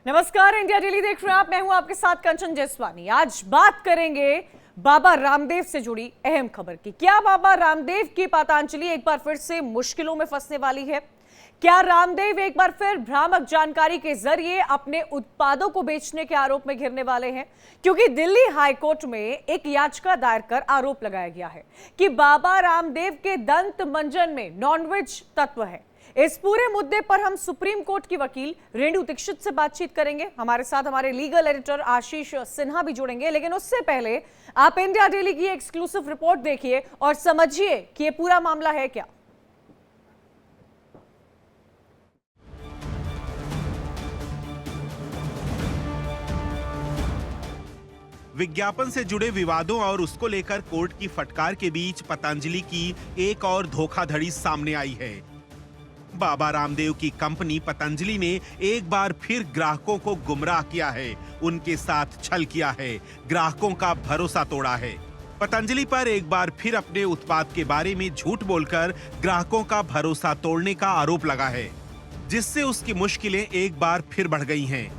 नमस्कार, India daily देख रहे हैं आप। मैं हूं आपके साथ कंचन जसवानी। आज बात करेंगे बाबा रामदेव से जुड़ी अहम खबर की। क्या बाबा रामदेव की पतंजलि एक बार फिर से मुश्किलों में फंसने वाली है? क्या रामदेव एक बार फिर भ्रामक जानकारी के जरिए अपने उत्पादों को बेचने के आरोप में घिरने वाले हैं? क्योंकि दिल्ली हाईकोर्ट में एक याचिका दायर कर आरोप लगाया गया है कि बाबा रामदेव के दंत मंजन में नॉनवेज तत्व है। इस पूरे मुद्दे पर हम सुप्रीम कोर्ट की वकील रेणु दीक्षित से बातचीत करेंगे। हमारे साथ हमारे लीगल एडिटर आशीष सिन्हा भी जुड़ेंगे, लेकिन उससे पहले आप इंडिया डेली की एक्सक्लूसिव रिपोर्ट देखिए और समझिए कि ये पूरा मामला है क्या। विज्ञापन से जुड़े विवादों और उसको लेकर कोर्ट की फटकार के बीच पतंजलि की एक और धोखाधड़ी सामने आई है। बाबा रामदेव की कंपनी पतंजलि ने एक बार फिर ग्राहकों को गुमराह किया है, उनके साथ छल किया है, ग्राहकों का भरोसा तोड़ा है। पतंजलि पर एक बार फिर अपने उत्पाद के बारे में झूठ बोलकर ग्राहकों का भरोसा तोड़ने का आरोप लगा है, जिससे उसकी मुश्किलें एक बार फिर बढ़ गई हैं।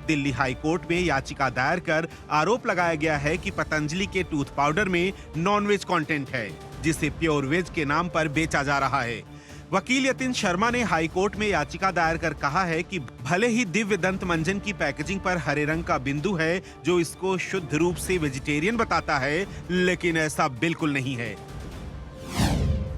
दिल्ली हाई कोर्ट में याचिका दायर कर आरोप लगाया गया है कि पतंजलि के टूथ पाउडर में नॉनवेज कंटेंट है, जिसे प्योर वेज के नाम पर बेचा जा रहा है। वकील यतिन शर्मा ने हाई कोर्ट में याचिका दायर कर कहा है कि भले ही दिव्य दंत मंजन की पैकेजिंग पर हरे रंग का बिंदु है जो इसको शुद्ध रूप से वेजिटेरियन बताता है, लेकिन ऐसा बिल्कुल नहीं है।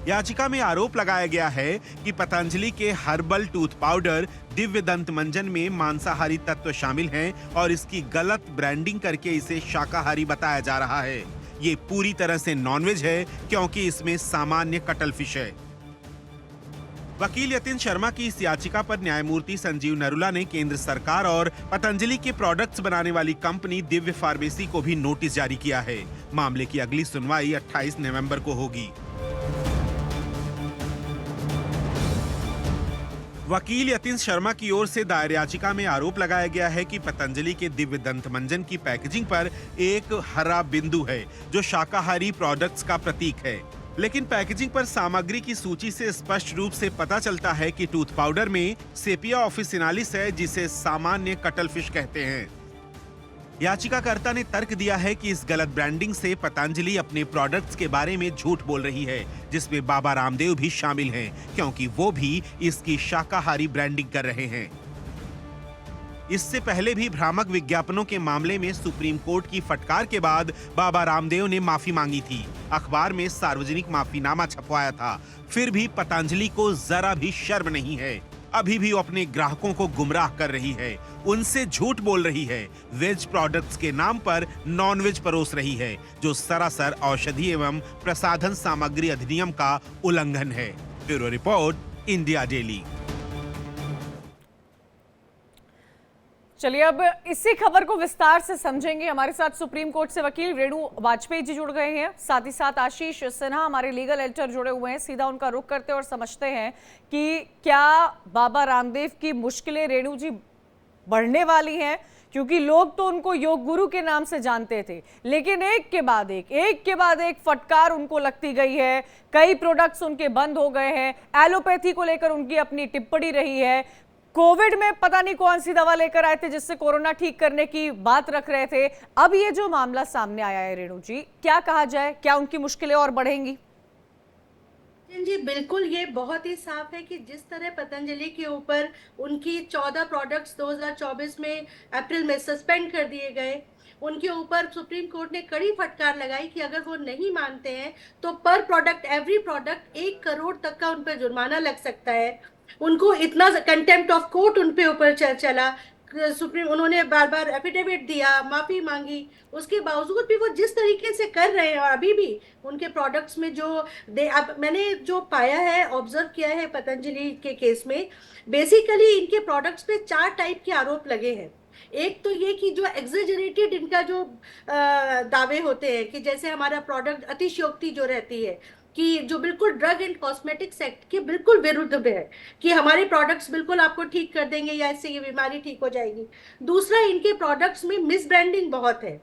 याचिका में आरोप लगाया गया है कि पतंजलि के हर्बल टूथ पाउडर दिव्य दंत मंजन में मांसाहारी तत्व शामिल हैं और इसकी गलत ब्रांडिंग करके इसे शाकाहारी बताया जा रहा है। ये पूरी तरह से नॉनवेज है क्योंकि इसमें सामान्य कटल फिश है। वकील यतिन शर्मा की इस याचिका पर न्यायमूर्ति संजीव नरूला ने केंद्र सरकार और पतंजलि के प्रोडक्ट्स बनाने वाली कंपनी दिव्य फार्मेसी को भी नोटिस जारी किया है। मामले की अगली सुनवाई 28 नवंबर को होगी। वकील यतिन शर्मा की ओर से दायर याचिका में आरोप लगाया गया है कि पतंजलि के दिव्य दंत मंजन की पैकेजिंग पर एक हरा बिंदु है जो शाकाहारी प्रोडक्ट्स का प्रतीक है, लेकिन पैकेजिंग पर सामग्री की सूची से स्पष्ट रूप से पता चलता है कि टूथ पाउडर में सेपिया ऑफिसिनालिस है, जिसे सामान्य कटल फिश कहते हैं। याचिकाकर्ता ने तर्क दिया है कि इस गलत ब्रांडिंग से पतंजलि अपने प्रोडक्ट्स के बारे में झूठ बोल रही है, जिसमें बाबा रामदेव भी शामिल हैं, क्योंकि वो भी इसकी शाकाहारी ब्रांडिंग कर रहे हैं। इससे पहले भी भ्रामक विज्ञापनों के मामले में सुप्रीम कोर्ट की फटकार के बाद बाबा रामदेव ने माफी मांगी थी, अखबार में सार्वजनिक माफीनामा छपवाया था। फिर भी पतंजलि को जरा भी शर्म नहीं है। अभी भी वो अपने ग्राहकों को गुमराह कर रही है, उनसे झूठ बोल रही है, वेज प्रोडक्ट्स के नाम पर नॉनवेज परोस रही है, जो सरासर औषधि एवं प्रसाधन सामग्री अधिनियम का उल्लंघन है। Bureau report, India daily. चलिए अब इसी खबर को विस्तार से समझेंगे। हमारे साथ सुप्रीम कोर्ट से वकील रेणु वाजपेयी जी जुड़ गए हैं, साथ ही साथ आशीष सिन्हा हमारे लीगल एडिटर जुड़े हुए हैं। सीधा उनका रुख करते और समझते हैं कि क्या बाबा रामदेव की मुश्किलें रेणु जी बढ़ने वाली हैं, क्योंकि लोग तो उनको योग गुरु के नाम से जानते थे, लेकिन एक के बाद एक फटकार उनको लगती गई है। कई प्रोडक्ट्स उनके बंद हो गए हैं। एलोपैथी को लेकर उनकी अपनी टिप्पणी रही है। कोविड में पता नहीं कौन सी दवा लेकर आए थे जिससे कोरोना ठीक करने की बात रख रहे थे। अब ये जो मामला सामने आया है रेणु जी, क्या कहा जाए, क्या उनकी मुश्किलें और बढ़ेंगी? जी बिल्कुल, ये बहुत ही साफ है कि जिस तरह पतंजलि के ऊपर उनकी 14 प्रोडक्ट्स 2024 में अप्रैल में सस्पेंड कर दिए गए, उनके ऊपर सुप्रीम कोर्ट ने कड़ी फटकार लगाई कि अगर वो नहीं मानते हैं तो पर प्रोडक्ट एवरी प्रोडक्ट 1 करोड़ तक का उन पर जुर्माना लग सकता है। उनको इतना कंटेम्प्ट ऑफ कोर्ट उन पे ऊपर चला। सुप्रीम उन्होंने बार बार एफिडेविट दिया, माफी मांगी, उसके बावजूद भी वो जिस तरीके से कर रहे हैं और अभी भी उनके प्रोडक्ट्स में जो अब मैंने जो पाया है, ऑब्जर्व किया है पतंजलि के केस में, बेसिकली इनके प्रोडक्ट्स पे 4 टाइप के आरोप लगे हैं। एक तो ये कि जो एग्जेजरेटेड इनका जो दावे होते हैं कि जैसे हमारा प्रोडक्ट अतिशयोक्ति जो रहती है कि जो बिल्कुल ड्रग एंड कॉस्मेटिक्स एक्ट के बिल्कुल विरुद्ध में है कि हमारे प्रोडक्ट्स बिल्कुल आपको ठीक कर देंगे या इससे ये बीमारी ठीक हो जाएगी। दूसरा, इनके प्रोडक्ट्स में मिस ब्रांडिंग बहुत है।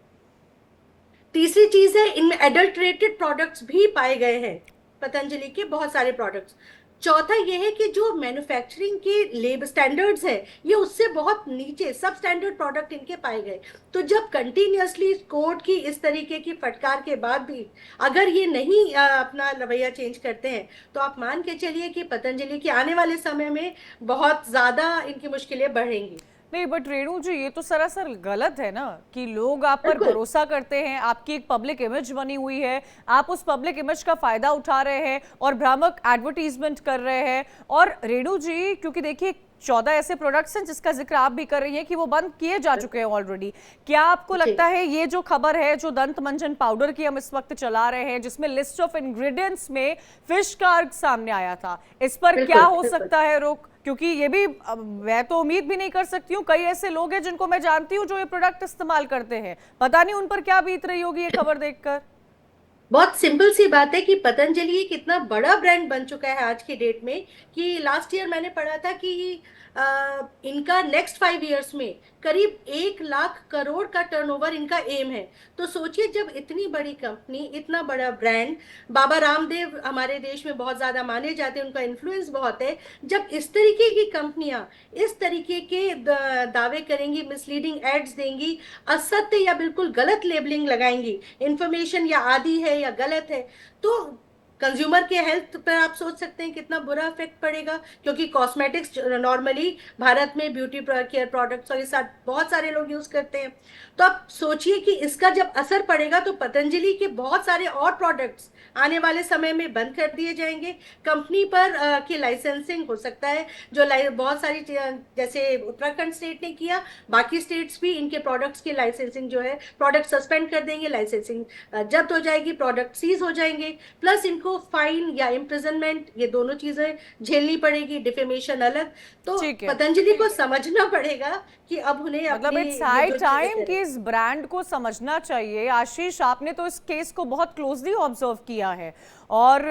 तीसरी चीज है, इनमें एडल्ट्रेटेड प्रोडक्ट्स भी पाए गए हैं, पतंजलि के बहुत सारे प्रोडक्ट्स। चौथा ये है कि जो मैन्युफैक्चरिंग के लेबर स्टैंडर्ड्स है ये उससे बहुत नीचे सब स्टैंडर्ड प्रोडक्ट इनके पाए गए। तो जब कंटिन्यूअसली कोर्ट की इस तरीके की फटकार के बाद भी अगर ये नहीं अपना रवैया चेंज करते हैं तो आप मान के चलिए कि पतंजलि के आने वाले समय में बहुत ज्यादा इनकी मुश्किलें बढ़ेंगी। नहीं, बट रेणु जी ये तो सरासर गलत है ना कि लोग आप पर बिल्कुल। भरोसा करते हैं, आपकी एक पब्लिक इमेज बनी हुई है, आप उस पब्लिक इमेज का फायदा उठा रहे हैं और भ्रामक एडवर्टीजमेंट कर रहे हैं। और रेणु जी, क्योंकि देखिए 14 ऐसे प्रोडक्ट्स हैं जिसका जिक्र आप भी कर रही हैं कि वो बंद किए जा चुके हैं ऑलरेडी। क्या आपको लगता है ये जो खबर है, जो दंत मंजन पाउडर की हम इस वक्त चला रहे हैं जिसमें लिस्ट ऑफ इंग्रेडिएंट्स में फिश कार्ग सामने आया था, इस पर क्या हो सकता है रोक? क्योंकि ये भी मैं तो उम्मीद भी नहीं कर सकती हूँ, कई ऐसे लोग हैं जिनको मैं जानती हूँ जो ये प्रोडक्ट इस्तेमाल करते हैं, पता नहीं उन पर क्या बीत रही होगी ये खबर देखकर। बहुत सिंपल सी बात है कि पतंजलि एक इतना बड़ा ब्रांड बन चुका है आज की डेट में कि लास्ट ईयर मैंने पढ़ा था कि इनका नेक्स्ट 5 इयर्स में करीब 1 लाख करोड़ का टर्नओवर इनका एम है। तो सोचिए जब इतनी बड़ी कंपनी, इतना बड़ा ब्रांड, बाबा रामदेव हमारे देश में बहुत ज्यादा माने जाते हैं, उनका इन्फ्लुएंस बहुत है, जब इस तरीके की कंपनियां इस तरीके के दावे करेंगी, मिसलीडिंग एड्स देंगी, असत्य या बिल्कुल गलत लेबलिंग लगाएंगी, इंफॉर्मेशन या आदि है या गलत है, तो कंज्यूमर के हेल्थ पर आप सोच सकते हैं कितना बुरा इफेक्ट पड़ेगा। क्योंकि कॉस्मेटिक्स नॉर्मली भारत में ब्यूटी केयर प्रोडक्ट्स और ये साथ बहुत सारे लोग यूज करते हैं। तो आप सोचिए कि इसका जब असर पड़ेगा तो पतंजलि के बहुत सारे और प्रोडक्ट्स आने वाले समय में बंद कर दिए जाएंगे। कंपनी पर की लाइसेंसिंग हो सकता है, जो बहुत सारी जैसे उत्तराखंड स्टेट ने किया, बाकी स्टेट्स भी इनके प्रोडक्ट्स की लाइसेंसिंग जो है, प्रोडक्ट सस्पेंड कर देंगे, लाइसेंसिंग जब्त हो जाएगी, प्रोडक्ट सीज हो जाएंगे, प्लस इनको फाइन या इम्प्रिजनमेंट ये दोनों चीजें झेलनी पड़ेगी, डिफेमेशन अलग। तो पतंजलि को समझना पड़ेगा कि अब उन्हें मतलब इट्स हाई टाइम कि इस ब्रांड को समझना चाहिए। आशीष, आपने तो इस केस को बहुत क्लोजली ऑब्जर्व किया है और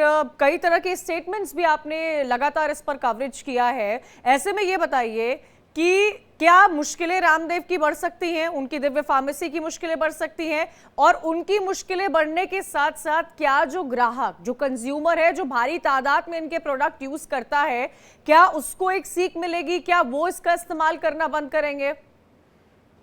कई तरह के स्टेटमेंट्स भी आपने लगातार इस पर कवरेज किया है। ऐसे में ये बताइए कि क्या मुश्किलें रामदेव की बढ़ सकती हैं, उनकी दिव्य फार्मेसी की मुश्किलें बढ़ सकती हैं, और उनकी मुश्किलें बढ़ने के साथ साथ क्या जो ग्राहक, जो कंज्यूमर है, जो भारी तादाद में इनके प्रोडक्ट यूज करता है, क्या उसको एक सीख मिलेगी? क्या वो इसका इस्तेमाल करना बंद करेंगे?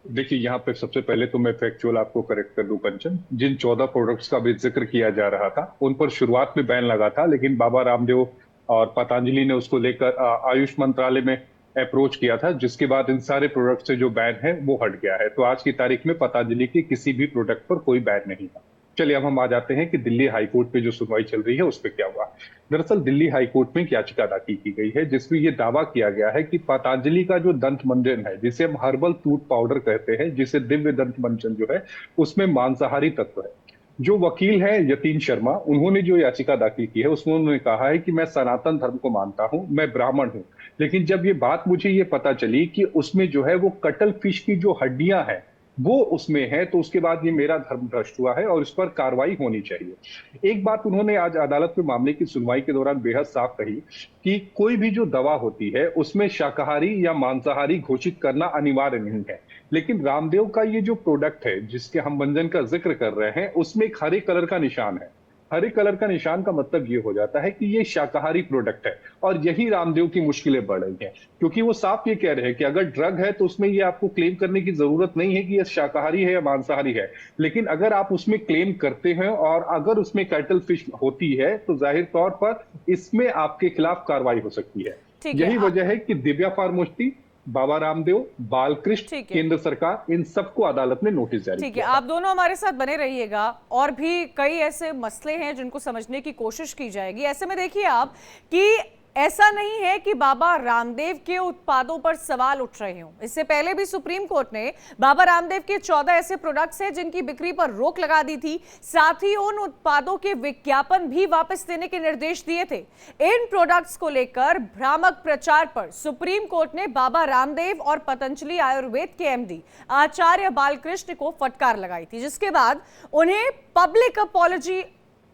देखिए, यहाँ पे सबसे पहले तो मैं फैक्चुअल आपको करेक्ट कर दूं कंचन। जिन 14 प्रोडक्ट्स का भी जिक्र किया जा रहा था उन पर शुरुआत में बैन लगा था, लेकिन बाबा रामदेव और पतंजलि ने उसको लेकर आयुष मंत्रालय में अप्रोच किया था, जिसके बाद इन सारे प्रोडक्ट से जो बैन है वो हट गया है। तो आज की तारीख में पतंजलि के किसी भी प्रोडक्ट पर कोई बैन नहीं था। चलिए अब हम आ जाते हैं कि दिल्ली हाईकोर्ट पे जो सुनवाई चल रही है उस पर क्या हुआ। दरअसल दिल्ली हाईकोर्ट में एक याचिका दाखिल की गई है जिसमें यह दावा किया गया है कि पतंजलि का जो दंत मंजन है, जिसे हम हर्बल टूथ पाउडर कहते हैं, जिसे दिव्य दंत मंजन जो है, उसमें मांसाहारी तत्व है। जो वकील है यतीन शर्मा, उन्होंने जो याचिका दाखिल की है उसमें उन्होंने कहा है कि मैं सनातन धर्म को मानता हूं, मैं ब्राह्मण हूं, लेकिन जब ये बात मुझे ये पता चली कि उसमें जो है वो कटल फिश की जो हड्डियां हैं वो उसमें है, तो उसके बाद ये मेरा धर्म भ्रष्ट हुआ है और इस पर कार्रवाई होनी चाहिए। एक बात उन्होंने आज अदालत में मामले की सुनवाई के दौरान बेहद साफ कही कि कोई भी जो दवा होती है उसमें शाकाहारी या मांसाहारी घोषित करना अनिवार्य नहीं है, लेकिन रामदेव का ये जो प्रोडक्ट है जिसके हम मंजन का जिक्र कर रहे हैं उसमें एक हरे कलर का निशान है। हरे कलर का निशान का मतलब ये हो जाता है कि ये शाकाहारी प्रोडक्ट है, और यही रामदेव की मुश्किलें बढ़ रही हैं, क्योंकि वो साफ ये कह रहे हैं कि अगर ड्रग है तो उसमें ये आपको क्लेम करने की जरूरत नहीं है कि ये शाकाहारी है या मांसाहारी है, लेकिन अगर आप उसमें क्लेम करते हैं और अगर उसमें कैटल फिश होती है तो जाहिर तौर पर इसमें आपके खिलाफ कार्रवाई हो सकती है। यही वजह है कि दिव्या फार्मोस्टी, बाबा रामदेव, बालकृष्ण, केंद्र सरकार, इन सबको अदालत ने नोटिस जारी किया। ठीक है, आप दोनों हमारे साथ बने रहिएगा और भी कई ऐसे मसले हैं जिनको समझने की कोशिश की जाएगी। ऐसे में देखिए आप कि ऐसा नहीं है कि बाबा रामदेव के उत्पादों पर सवाल उठ रहे हों। इससे पहले भी सुप्रीम कोर्ट ने बाबा रामदेव के 14 ऐसे प्रोडक्ट्स हैं जिनकी बिक्री पर रोक लगा दी थी, साथ ही उन उत्पादों के विज्ञापन भी वापस देने के निर्देश दिए थे। इन प्रोडक्ट्स को लेकर भ्रामक प्रचार पर सुप्रीम कोर्ट ने बाबा रामदेव और पतंजलि आयुर्वेद के एमडी आचार्य बालकृष्ण को फटकार लगाई थी, जिसके बाद उन्हें पब्लिक अपॉलॉजी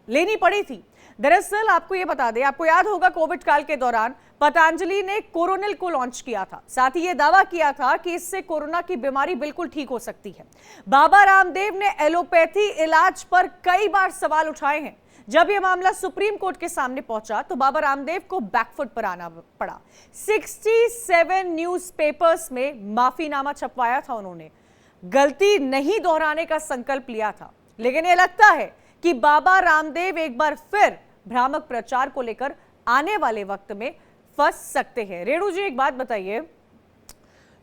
लेनी पड़ी थी। दरअसल आपको ये बता दें, आपको याद होगा कोविड काल के दौरान पतंजलि ने कोरोनिल को लॉन्च किया था, साथ ही ये दावा किया था कि इससे कोरोना की बीमारी बिल्कुल ठीक हो सकती है। बाबा रामदेव ने एलोपैथी इलाज पर कई बार सवाल उठाए हैं, जब यह मामला सुप्रीम कोर्ट के सामने पहुंचा तो बाबा रामदेव को बैकफुट पर आना पड़ा। 67 न्यूज़पेपर्स में माफीनामा छपवाया था उन्होंने, गलती नहीं दोहराने का संकल्प लिया था। लेकिन यह लगता है कि बाबा रामदेव एक बार फिर भ्रामक प्रचार को लेकर आने वाले वक्त में फंस सकते हैं। रेणु जी, एक बात बताइए,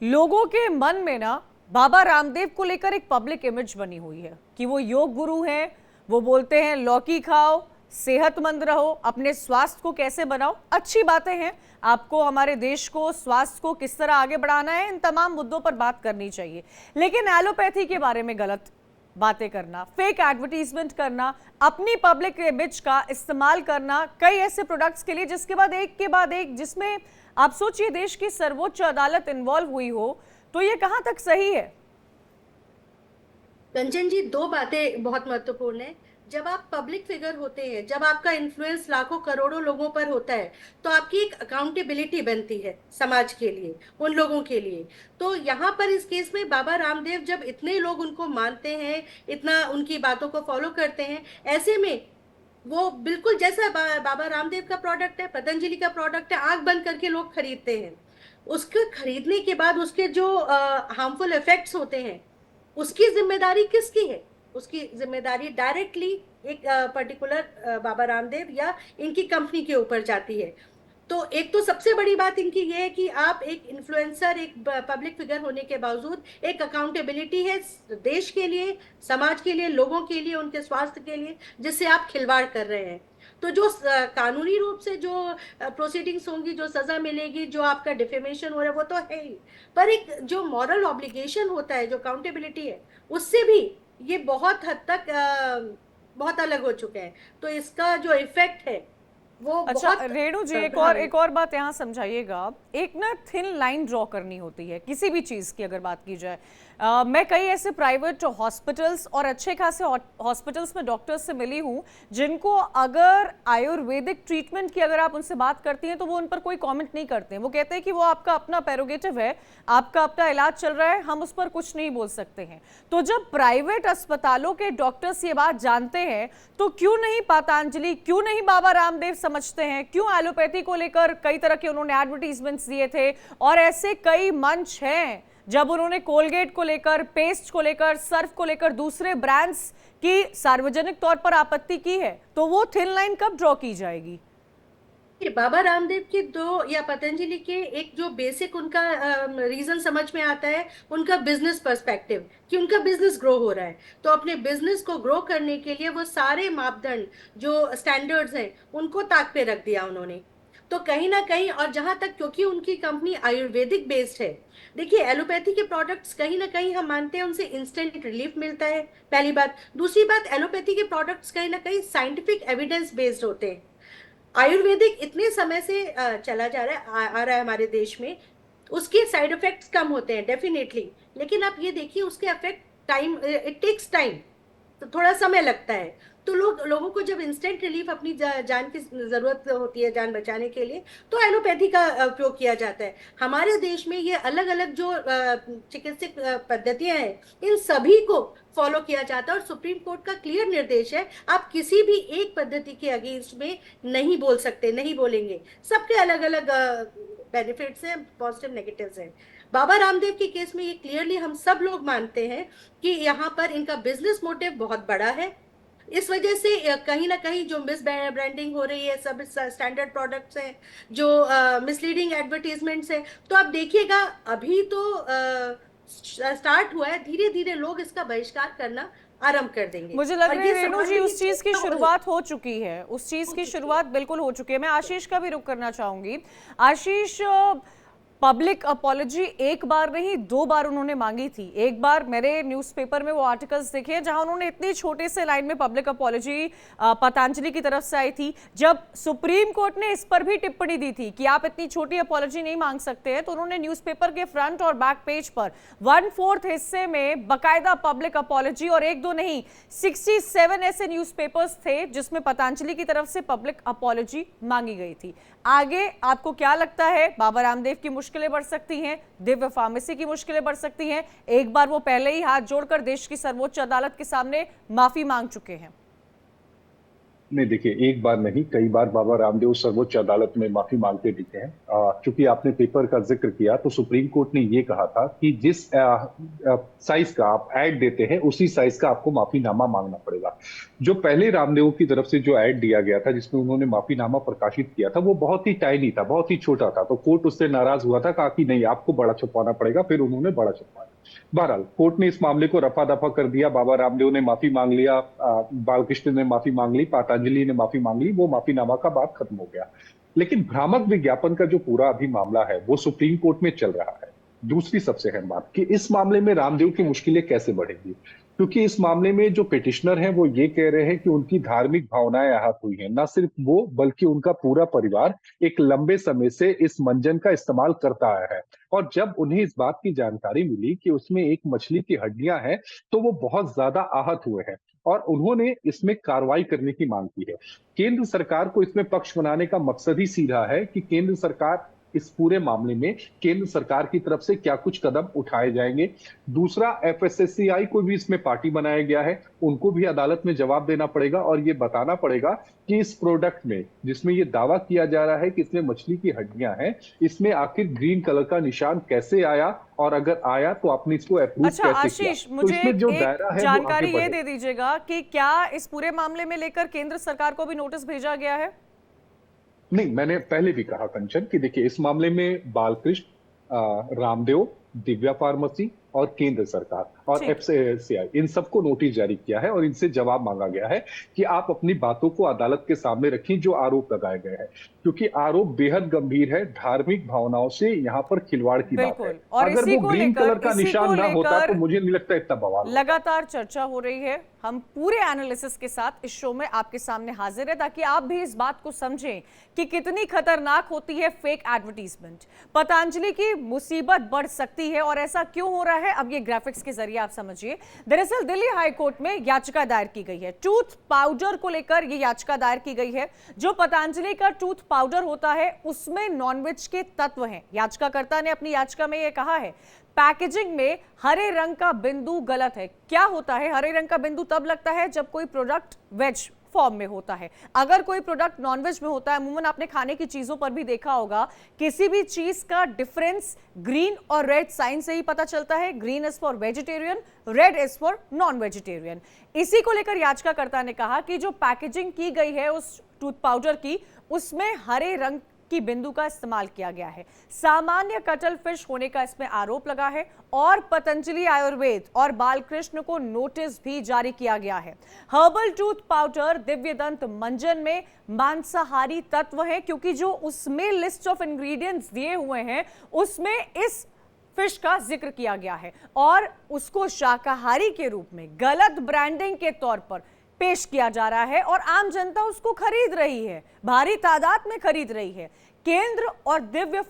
लोगों के मन में ना बाबा रामदेव को लेकर एक पब्लिक इमेज बनी हुई है कि वो योग गुरु हैं, वो बोलते हैं लौकी खाओ, सेहतमंद रहो, अपने स्वास्थ्य को कैसे बनाओ। अच्छी बातें हैं, आपको हमारे देश को, स्वास्थ्य को किस तरह आगे बढ़ाना है, इन तमाम मुद्दों पर बात करनी चाहिए। लेकिन एलोपैथी के बारे में गलत बातें करना, फेक एडवर्टीजमेंट करना, अपनी पब्लिक इमेज का इस्तेमाल करना कई ऐसे प्रोडक्ट्स के लिए जिसके बाद एक जिसमें आप सोचिए देश की सर्वोच्च अदालत इन्वॉल्व हुई हो, तो ये कहां तक सही है? कंचन जी, दो बातें बहुत महत्वपूर्ण है। जब आप पब्लिक फिगर होते हैं, जब आपका इन्फ्लुएंस लाखों करोड़ों लोगों पर होता है, तो आपकी एक अकाउंटेबिलिटी बनती है समाज के लिए, उन लोगों के लिए। तो यहाँ पर इस केस में बाबा रामदेव, जब इतने लोग उनको मानते हैं, इतना उनकी बातों को फॉलो करते हैं, ऐसे में वो बिल्कुल जैसा बाबा रामदेव का प्रोडक्ट है, पतंजलि का प्रोडक्ट है, आंख बंद करके लोग खरीदते हैं। उसके खरीदने के बाद उसके जो हार्मफुल इफेक्ट्स होते हैं, उसकी जिम्मेदारी किसकी है? उसकी जिम्मेदारी डायरेक्टली एक पर्टिकुलर बाबा रामदेव या इनकी कंपनी के ऊपर जाती है। तो एक तो सबसे बड़ी बात इनकी ये है कि आप एक इन्फ्लुएंसर, एक पब्लिक फिगर होने के बावजूद एक अकाउंटेबिलिटी है देश के लिए, समाज के लिए, लोगों के लिए, उनके स्वास्थ्य के लिए, जिससे आप खिलवाड़ कर रहे हैं। तो जो कानूनी रूप से जो प्रोसीडिंग्स होंगी, जो सजा मिलेगी, जो आपका डिफेमेशन हो रहा है, वो तो है ही, पर एक जो मॉरल ऑब्लिगेशन होता है, जो अकाउंटेबिलिटी है, उससे भी ये बहुत हद तक बहुत अलग हो चुके हैं। तो इसका जो इफेक्ट है वो अच्छा बहुत रेणु जी, एक और बात यहाँ समझाइएगा। एक ना थिन लाइन ड्रॉ करनी होती है किसी भी चीज की अगर बात की जाए। मैं कई ऐसे प्राइवेट हॉस्पिटल्स और अच्छे खासे हॉस्पिटल्स में डॉक्टर्स से मिली हूँ जिनको अगर आयुर्वेदिक ट्रीटमेंट की अगर आप उनसे बात करती हैं तो वो उन पर कोई कमेंट नहीं करते हैं। वो कहते हैं कि वो आपका अपना प्रेरोगेटिव है, आपका अपना इलाज चल रहा है, हम उस पर कुछ नहीं बोल सकते हैं। तो जब प्राइवेट अस्पतालों के डॉक्टर्स ये बात जानते हैं तो क्यों नहीं पतंजलि, क्यों नहीं बाबा रामदेव समझते हैं, क्यों एलोपैथी को लेकर कई तरह के उन्होंने एडवर्टीजमेंट्स दिए थे और ऐसे कई मंच हैं जब उन्होंने कोलगेट को लेकर, पेस्ट को लेकर, सर्फ को लेकर दूसरे ब्रांड्स की सार्वजनिक तौर पर आपत्ति की है। तो वो थिन लाइन कब ड्रॉ की जाएगी? बाबा रामदेव के दो या पतंजलि के एक जो बेसिक उनका रीजन समझ में आता है, उनका बिजनेस पर्सपेक्टिव, कि उनका बिजनेस ग्रो हो रहा है। तो अपने बिजनेस को ग्रो करने के लिए वो सारे मापदंड जो स्टैंडर्ड्स हैं उनको ताक पे रख दिया उन्होंने। तो कहीं ना कहीं, और जहां तक क्योंकि उनकी कंपनी आयुर्वेदिक बेस्ड है, देखिए एलोपैथी के प्रोडक्ट्स कहीं ना कहीं हम मानते हैं उनसे इंस्टेंट रिलीफ मिलता है, पहली बात। दूसरी बात, एलोपैथी के प्रोडक्ट्स कहीं ना कहीं साइंटिफिक एविडेंस बेस्ड होते हैं। आयुर्वेदिक इतने समय से चला जा रहा है, आ रहा है हमारे देश में, उसके साइड इफेक्ट्स कम होते हैं डेफिनेटली, लेकिन आप ये देखिए उसके effect time, it takes time, तो थोड़ा समय लगता है। तो लोगों को जब इंस्टेंट रिलीफ अपनी जान की जरूरत होती है, जान बचाने के लिए, तो एलोपैथी का उपयोग किया जाता है। हमारे देश में ये अलग अलग जो चिकित्सक पद्धतियां हैं, इन सभी को फॉलो किया जाता है और सुप्रीम कोर्ट का क्लियर निर्देश है, आप किसी भी एक पद्धति के अगेंस्ट में नहीं बोल सकते, नहीं बोलेंगे। सबके अलग अलग बेनिफिट्स हैं, पॉजिटिव नेगेटिव्स हैं। बाबा रामदेव के केस में ये क्लियरली हम सब लोग मानते हैं कि यहाँ पर इनका बिजनेस मोटिव बहुत बड़ा है। इस वजह से कहीं ना कहीं जो मिस ब्रांडिंग हो रही है, सब स्टैंडर्ड प्रोडक्ट्स हैं, जो मिसलीडिंग एडवर्टीजमेंट्स हैं, तो आप देखिएगा अभी तो स्टार्ट हुआ है, धीरे धीरे लोग इसका बहिष्कार करना आरंभ कर देंगे। मुझे लग रहा है रेणु जी उस चीज की शुरुआत हो चुकी है, उस चीज की शुरुआत बिल्कुल हो चुकी है। मैं आशीष का भी रुख करना चाहूंगी। आशीष, पब्लिक अपॉलॉजी एक बार नहीं 2 बार उन्होंने मांगी थी। एक बार मेरे न्यूज़पेपर में वो आर्टिकल्स देखे जहां उन्होंने इतनी छोटे से लाइन में पब्लिक अपॉलॉजी पतंजलि की तरफ से आई थी। जब सुप्रीम कोर्ट ने इस पर भी टिप्पणी दी थी कि आप इतनी छोटी अपॉलॉजी नहीं मांग सकते हैं, तो उन्होंने न्यूज़पेपर के फ्रंट और बैक पेज पर 1/4 हिस्से में बाकायदा पब्लिक अपॉलॉजी, और 1-2 नहीं 67 ऐसे न्यूज़पेपर्स थे जिसमें पतंजलि की तरफ से पब्लिक अपॉलॉजी मांगी गई थी। आगे आपको क्या लगता है, बाबा रामदेव की मुश्किलें बढ़ सकती हैं, दिव्य फार्मेसी की मुश्किलें बढ़ सकती हैं? एक बार वो पहले ही हाथ जोड़कर देश की सर्वोच्च अदालत के सामने माफी मांग चुके हैं। नहीं, देखिए, एक बार नहीं, कई बार बाबा रामदेव सर्वोच्च अदालत में माफी मांगते दिखे हैं। चूंकि आपने पेपर का जिक्र किया, तो सुप्रीम कोर्ट ने ये कहा था कि जिस साइज का आप ऐड देते हैं, उसी साइज का आपको माफीनामा मांगना पड़ेगा। जो पहले रामदेव की तरफ से जो ऐड दिया गया था, जिसमें उन्होंने माफीनामा प्रकाशित किया था, वो बहुत ही टाइनी था, बहुत ही छोटा था। तो कोर्ट उससे नाराज हुआ था, कहा कि नहीं, आपको बड़ा छुपवाना पड़ेगा। फिर उन्होंने बड़ा छुपवाया। बहरहाल, कोर्ट ने इस मामले को रफा दफा कर दिया। बाबा रामदेव ने माफी मांग लिया, बालकृष्ण ने माफी मांग ली, पतंजलि ने माफी मांग ली, वो माफीनामा का बात खत्म हो गया। लेकिन भ्रामक विज्ञापन का जो पूरा अभी मामला है, वो सुप्रीम कोर्ट में चल रहा है। दूसरी सबसे अहम बात कि इस मामले में रामदेव की मुश्किलें कैसे बढ़ेंगी, क्योंकि इस मामले में जो पिटिशनर हैं, वो ये कह रहे हैं कि उनकी धार्मिक भावनाएं आहत हुई हैं। न सिर्फ वो, बल्कि उनका पूरा परिवार एक लंबे समय से इस मंजन का इस्तेमाल करता आया है। और जब उन्हें इस बात की जानकारी मिली कि उसमें एक मछली की हड्डियां हैं, तो वो बहुत ज्यादा आहत हुए हैं और उन्होंने इसमें कार्रवाई करने की मांग की है। केंद्र सरकार को इसमें पक्ष बनाने का मकसद ही सीधा है कि केंद्र सरकार इस पूरे मामले में केंद्र सरकार की तरफ से क्या कुछ कदम उठाए जाएंगे। दूसरा, एफएसएससीआई को भी इसमें पार्टी बनाया गया है, उनको भी अदालत में जवाब देना पड़ेगा और ये बताना पड़ेगा कि इस प्रोडक्ट में, जिसमें ये दावा किया जा रहा है कि इसमें मछली की हड्डियां हैं, इसमें आखिर ग्रीन कलर का निशान कैसे आया, और अगर आया तो आपने इसको अप्रूव अच्छा कैसे किया। आशीष, तो मुझे इसमें जो एक दायरा है, वो जानकारी आगे ये बढ़ेगा। दे दीजिएगा कि क्या इस पूरे मामले में लेकर केंद्र सरकार को भी नोटिस भेजा गया है? नहीं, मैंने पहले भी कहा कंचन कि देखिए, इस मामले में बालकृष्ण, रामदेव, दिव्या फार्मेसी और केंद्र सरकार और ठीक। एफसीआई, इन सबको नोटिस जारी किया है और इनसे जवाब मांगा गया है कि आप अपनी बातों को अदालत के सामने रखें, जो आरोप लगाए गए हैं, क्योंकि आरोप बेहद गंभीर है। धार्मिक भावनाओं से यहाँ पर खिलवाड़ की बात है। बिल्कुल, और अगर इसी वो को ग्रीन लेकर कलर का निशान ना होता, तो मुझे नहीं लगता इतना बवाल होता। लगातार चर्चा हो रही है। हम पूरे एनालिसिस के साथ इस शो में आपके सामने हाजिर है, ताकि आप भी इस बात को समझें कि कितनी खतरनाक होती है फेक एडवर्टीजमेंट। पतंजलि की मुसीबत बढ़ सकती है, और ऐसा क्यों हो रहा है, अब ये ग्राफिक्स के जरिए आप समझिए। दरअसल दिल्ली हाई कोर्ट में याचिका दायर की गई है। टूथ पाउडर को लेकर यह याचिका दायर की गई है। जो पतंजलि का टूथ पाउडर होता है, उसमें नॉनवेज के तत्व हैं। याचिकाकर्ता ने अपनी याचिका में यह कहा है, पैकेजिंग में हरे रंग का बिंदु गलत है। क्या होता है, हरे रंग का बिंदु तब लगता है जब कोई प्रोडक्ट वेज फॉर्म में होता है। अगर कोई प्रोडक्ट नॉनवेज में होता है, अमूमन आपने खाने की चीजों पर भी देखा होगा, किसी भी चीज का डिफरेंस ग्रीन और रेड साइन से ही पता चलता है। Green is for vegetarian, red is for non vegetarian. इसी को लेकर याचिकाकर्ता ने कहा कि जो पैकेजिंग की गई है उस टूथ पाउडर की, उसमें हरे रंग की बिंदु का इस्तेमाल किया गया है। सामान्य कटल फिश होने का इसमें आरोप लगा है, और पतंजलि आयुर्वेद और बालकृष्ण को नोटिस भी जारी किया गया है। हर्बल टूथ पाउडर दिव्य दंत मंजन में मांसाहारी तत्व है, क्योंकि जो उसमें लिस्ट ऑफ इंग्रेडिएंट्स दिए हुए हैं, उसमें इस फिश का जिक्र किया गया है, और उसको शाकाहारी के रूप में गलत ब्रांडिंग के तौर पर पेश किया जा रहा है, और आम जनता उसको खरीद रही है, भारी तादाद में खरीद रही है। केंद्र और दिव्य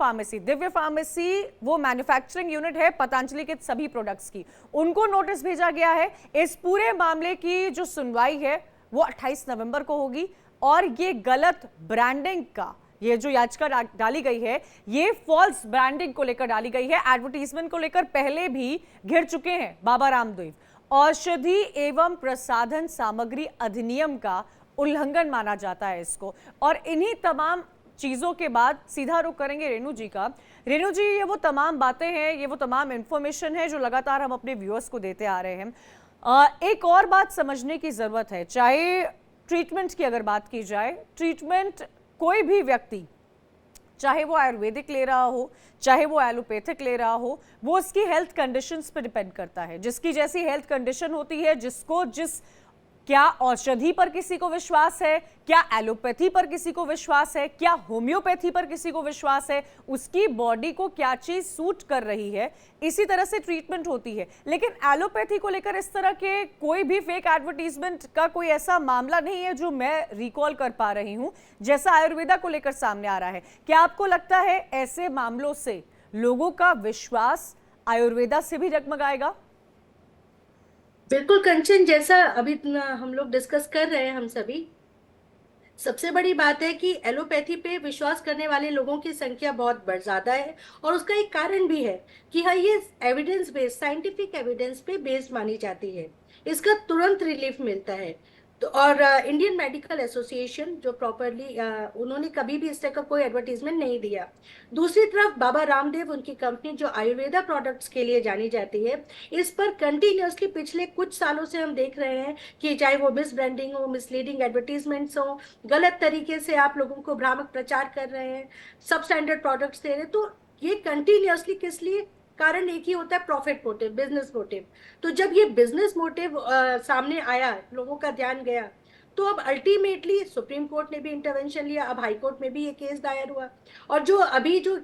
फार्मेसी वो मैन्युफैक्चरिंग यूनिट है पतंजलि के सभी प्रोडक्ट्स की, उनको नोटिस भेजा गया है। इस पूरे मामले की जो सुनवाई है वो 28 नवंबर को होगी, और ये गलत ब्रांडिंग का, ये जो याचिका डाली गई है, ये फॉल्स ब्रांडिंग को लेकर डाली गई है। एडवर्टीजमेंट को लेकर पहले भी घिर चुके हैं बाबा रामदेव। औषधि एवं प्रसाधन सामग्री अधिनियम का उल्लंघन माना जाता है इसको, और इन्हीं तमाम चीजों के बाद सीधा रुख करेंगे रेणु जी का। रेणु जी, ये वो तमाम बातें हैं, ये वो तमाम इंफॉर्मेशन है जो लगातार हम अपने व्यूअर्स को देते आ रहे हैं। एक और बात समझने की जरूरत है, चाहे ट्रीटमेंट की अगर बात की जाए, ट्रीटमेंट कोई भी व्यक्ति, चाहे वो आयुर्वेदिक ले रहा हो, चाहे वो एलोपैथिक ले रहा हो, वो उसकी हेल्थ कंडीशंस पे डिपेंड करता है। जिसकी जैसी हेल्थ कंडीशन होती है, जिसको क्या औषधि पर किसी को विश्वास है, क्या एलोपैथी पर किसी को विश्वास है, क्या होम्योपैथी पर किसी को विश्वास है, उसकी बॉडी को क्या चीज सूट कर रही है, इसी तरह से ट्रीटमेंट होती है। लेकिन एलोपैथी को लेकर इस तरह के कोई भी फेक एडवर्टीजमेंट का कोई ऐसा मामला नहीं है जो मैं रिकॉल कर पा रही हूं, जैसा आयुर्वेदा को लेकर सामने आ रहा है। क्या आपको लगता है ऐसे मामलों से लोगों का विश्वास आयुर्वेदा से भी डगमगाएगा? बिल्कुल कंचन, जैसा अभी हम लोग डिस्कस कर रहे हैं, हम सभी, सबसे बड़ी बात है कि एलोपैथी पे विश्वास करने वाले लोगों की संख्या बहुत ज्यादा है, और उसका एक कारण भी है कि हाँ, ये एविडेंस बेस्ड, साइंटिफिक एविडेंस पे बेस्ड मानी जाती है। इसका तुरंत रिलीफ मिलता है। तो और इंडियन मेडिकल एसोसिएशन जो प्रॉपरली उन्होंने कभी भी इस तरह का कोई एडवर्टीजमेंट नहीं दिया। दूसरी तरफ बाबा रामदेव, उनकी कंपनी जो आयुर्वेदा प्रोडक्ट्स के लिए जानी जाती है, इस पर कंटिन्यूअसली पिछले कुछ सालों से हम देख रहे हैं कि चाहे वो मिस ब्रांडिंग हो, मिसलीडिंग एडवर्टीजमेंट्स हो, गलत तरीके से आप लोगों को भ्रामक प्रचार कर रहे हैं, सब स्टैंडर्ड प्रोडक्ट्स दे रहे हैं। तो ये कंटिन्यूअसली किस लिए? कारण एक ही होता है, प्रॉफिट मोटिव, बिजनेस मोटिव। तो जब ये बिजनेस मोटिव सामने आया, लोगों का ध्यान गया, तो अब अल्टीमेटली सुप्रीम कोर्ट ने भी इंटरवेंशन लिया, अब हाई कोर्ट में भी ये केस दायर हुआ। और जो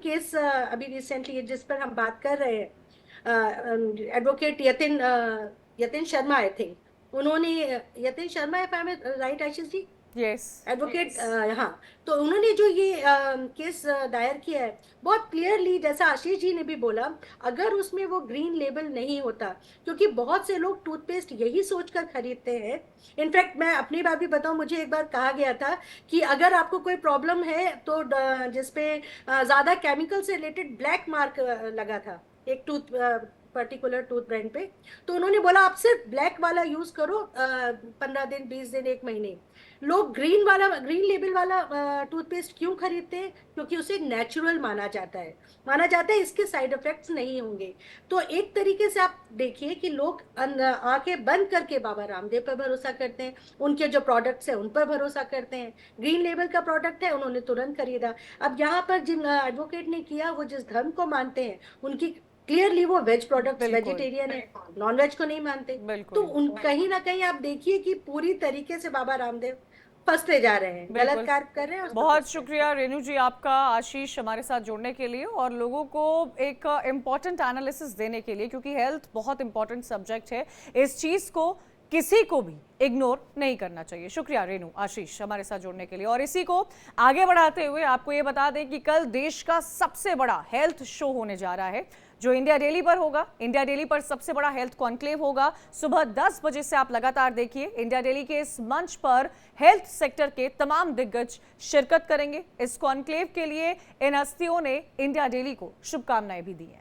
केस अभी रिसेंटली जिस पर हम बात कर रहे हैं, advocate Yatin Sharma, I think उन्होंने, Yatin Sharma, if I am right Ashish ji, yes advocate, हाँ, तो उन्होंने जो ये केस दायर किया है, बहुत क्लियरली, जैसा आशीष जी ने भी बोला, अगर उसमें वो ग्रीन लेबल नहीं होता, क्योंकि बहुत से लोग टूथपेस्ट यही सोचकर खरीदते हैं। इनफैक्ट मैं अपनी बात भी बताऊं, मुझे एक बार कहा गया था कि अगर आपको कोई प्रॉब्लम है तो जिसपे ज्यादा केमिकल से रिलेटेड ब्लैक मार्क लगा था एक पर्टिकुलर टूथ ब्रांड पे, तो उन्होंने बोला आप सिर्फ ब्लैक वाला यूज करो 15 दिन, 20 दिन, 1 महीने। लोग ग्रीन लेबल वाला टूथपेस्ट क्यों खरीदते हैं? क्योंकि उसे नेचुरल माना जाता है, इसके साइड इफेक्ट्स नहीं होंगे। तो एक तरीके से आप देखिए कि लोग आंखें बंद करके बाबा रामदेव पर भरोसा करते हैं, उनके जो प्रोडक्ट्स हैं उन पर भरोसा करते हैं। ग्रीन लेबल का प्रोडक्ट है, उन्होंने तुरंत खरीदा। अब यहाँ पर जिन एडवोकेट ने किया, वो जिस धर्म को मानते हैं, उनकी क्लियरली वो वेज प्रोडक्ट्स, वेजिटेरियन है, नॉन वेज को नहीं मानते। तो उन कहीं ना कहीं आप देखिए कि पूरी तरीके से बाबा रामदेव फंसते जा रहे हैं, गलत कार्य कर रहे हैं। बहुत शुक्रिया रेणु जी आपका, आशीष हमारे साथ जुड़ने के लिए और लोगों को एक इम्पोर्टेंट एनालिसिस देने के लिए, क्योंकि हेल्थ बहुत इंपॉर्टेंट सब्जेक्ट है, इस चीज को किसी को भी इग्नोर नहीं करना चाहिए। शुक्रिया रेणु, आशीष हमारे साथ जुड़ने के लिए। और इसी को आगे बढ़ाते हुए आपको ये बता दें कि कल देश का सबसे बड़ा हेल्थ शो होने जा रहा है, जो इंडिया डेली पर होगा। इंडिया डेली पर सबसे बड़ा हेल्थ कॉन्क्लेव होगा। सुबह 10 बजे से आप लगातार देखिए, इंडिया डेली के इस मंच पर हेल्थ सेक्टर के तमाम दिग्गज शिरकत करेंगे। इस कॉन्क्लेव के लिए इन हस्तियों ने इंडिया डेली को शुभकामनाएं भी दी हैं।